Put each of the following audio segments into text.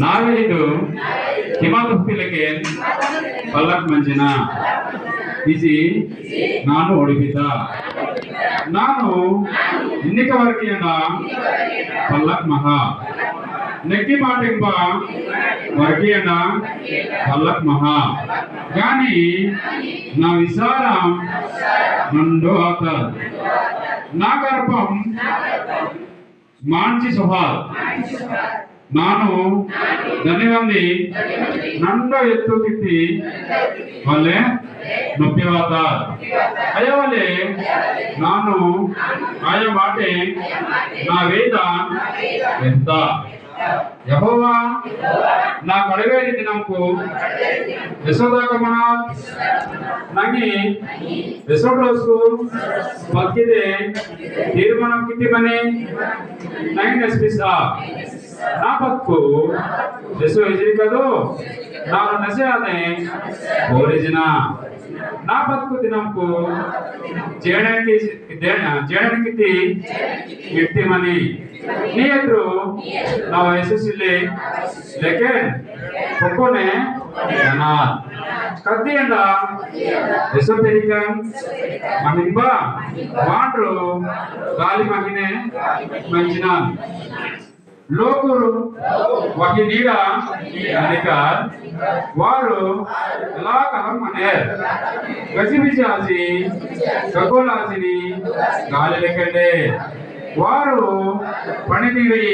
ನಾವೇದು ಹಿಮಾತುಪ್ಪಿಲಕ್ಕೆ ಪಲ್ಲಕ್ ಮಂಜಿನ ಬಿಸಿ ನಾನು ಹೊಡಿಬಿದ್ದ ನಾನು ಇನ್ನಿಕ ವರಕೆಯನ್ನ ಪಲ್ಲಕ್ ಮಹಾ నెక్కి మాటింప వరకేయన పల్లక్ మహా కానీ నా విచారం నందో ఆత నా గర్భం మాంచి ಸ್ವಭಾವ ನಾನು ಧನ್ಯವಂದಿ ನಂದು ಎತ್ತು ಕಿತ್ತಿ ಒಳ್ಳೆ ನೊಪ್ಪಿವಾತ ಅಯ್ಯವಲೆ ನಾನು ಆಯ ಮಾಟೆ ನಾ ವೇದ ಎಂತ యెహోవా నా కడవేరి దినంకు యశోదాగమనాత్ ನಂಗೆ ಯಶೋಡ್ರೋಸ್ಕು ಮಕ್ಕಿದೆ ತೀರ್ಮಾನ ಕಿತ್ತಿ ಮನೆ ನಂಗೆ ನೆಸ್ಪಿಸ ನಾ ಬದುಕು ಯಶೋ ಹೆಜರಿ ಕದು ನಾನು ನಸೆ ಆದೆ ಓರಿಜಿನ నా బతుకు దినంకు జేడనికి ఇర్తిమని నీ ఎదురు నా వయస్సులే లేకెన్ పొక్కునే అనాథ్ కద్దియండ ఎసోపెరికం మహింబ వాండ్రు గాలి మహినే మంచిన లోకురు వహి నీడ అధికార్ వారు ఎలా కలం అనే గజిబిజాసి ఖగోళాసిని గాలి లెక్కండే వారు పనితీరి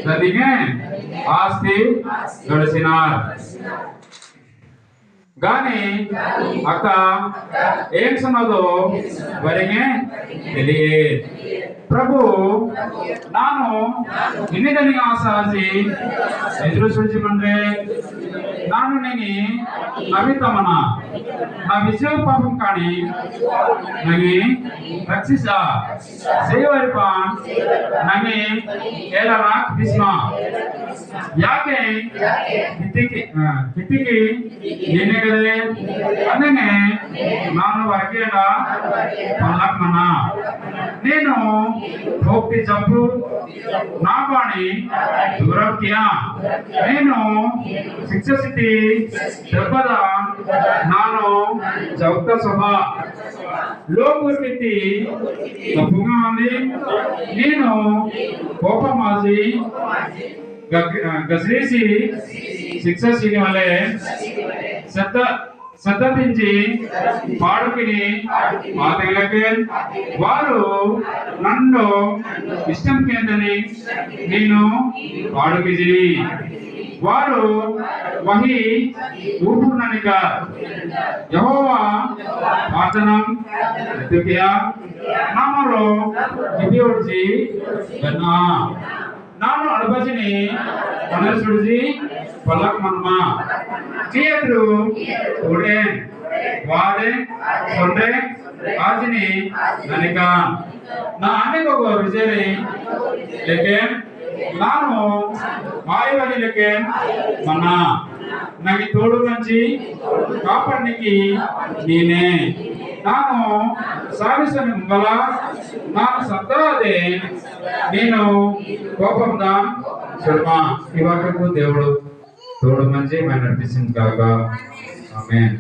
నదిగే ఆస్తి గడిచినారు గాని అక్క ఏం సన్నదో వరిగే తెలియదు ప్రభు ನಾನು ನಿನ್ನಿದನಿಗೆ ಆಸಾಸಿ ಎದುರು ಸುಳಿಸಿ ಬಂದ್ರೆ ನಾನು ನಿನಗೆ ನವಿತಮನ నా విజయ పాపం కానీ నగి రక్షిస సేవరిపాన్ నగి ఏలరాక్ బిస్మా ಯಾಕೆ ಕಿತ್ತಿಗೆ ಏನೇಗದೆ ಅನ್ನನೆ ನಾನು ವರಕೇಡ ಪಲ್ಲಕ್ಮನ నేను భోక్తి జంపు నా బాణి దూరం కియా నేను శిక్ష స్థితి దెబ్బద ನಾನು చౌక సభ లోకుర్మితి తప్పుగా ఉంది నేను కోపమాసి గసిరేసి శిక్ష సీని వలె సద్దతించి పాడుకిని మాతలకే వారు నన్ను ఇష్టం కేందని నేను పాడుకిజి వారు వహి ఊపుననిక యెహోవా ప్రార్థనం ఎత్తుకియా నామలో ఇదియోడ్చి గన్నా ನಾನು ಅಡಬಜಿನಿ ಮನಲ್ ಸುಡಿಸಿ ಪಲ್ಲಕ್ ಮನ್ಮ ಕಿಯದ್ರು ಓಡೆ ವಾಡೆ ಸೊಂಡೆ ಆಜಿನಿ ನನಿಕ ನಾ ಆನೆಗೆ ಹೋಗೋ ವಿಜಯನಿ ಲೇಕಿನ್ ನಾನು ಮಾಯವಾದಿ ಲೇಕಿನ್ ಮನ್ನ ನನಗೆ ತೋಡು ಮಂಚಿ ಕಾಪಾಡನಿಕ್ಕೆ ನೀನೆ ನಾನು ಸಾಗಿಸಲು ಮುಂಗಲ ನಾನು ಸತ್ತಾದೆ నేను కోపంగా శర్మ ఈ వాక్యకు దేవుడు తోడు మంచి నడిపించింది కాక ఆమేన్.